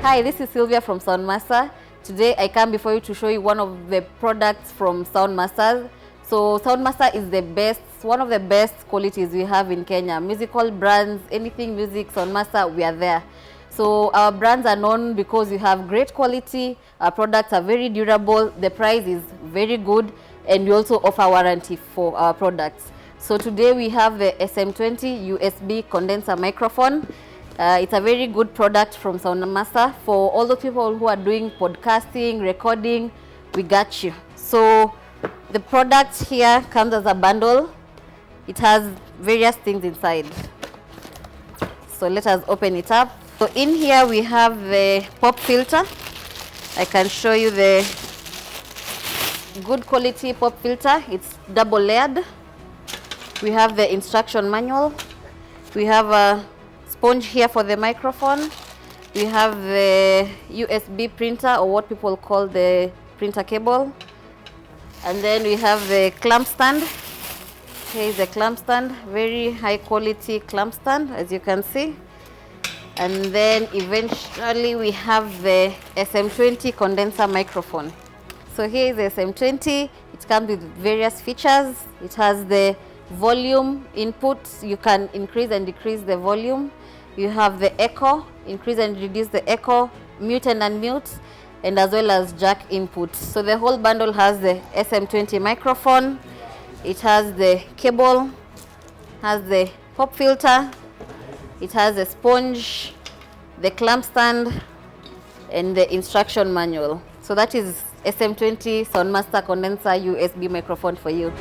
Hi, this is Sylvia from Soundmaster. Today I come before you to show you one of the products from Soundmaster. So Soundmaster is the best, one of the best qualities we have in Kenya. Musical brands, anything music, Soundmaster, we are there. So our brands are known because we have great quality, our products are very durable, the price is very good, and we also offer warranty for our products. So today we have the SM20 USB condenser microphone. It's a very good product from Soundmaster for all the people who are doing podcasting, recording. We got you. So the product here comes as a bundle. It has various things inside. So let us open it up. So in here we have the pop filter. I can show you the good quality pop filter. It's double layered. We have the instruction manual. We have a sponge here for the microphone. We have the USB printer, or what people call the printer cable. And then we have the clamp stand. Here is the clamp stand, very high quality clamp stand, as you can see. And then eventually we have the SM20 condenser microphone. So here is the SM20. It comes with various features. It has the volume input. You can increase and decrease the volume. You have the echo, increase and reduce the echo, mute and unmute, and as well as jack input. So the whole bundle has the SM20 microphone. It has the cable, has the pop filter, it has a sponge, the clamp stand, and the instruction manual. So that is SM20 Soundmaster condenser USB microphone for you.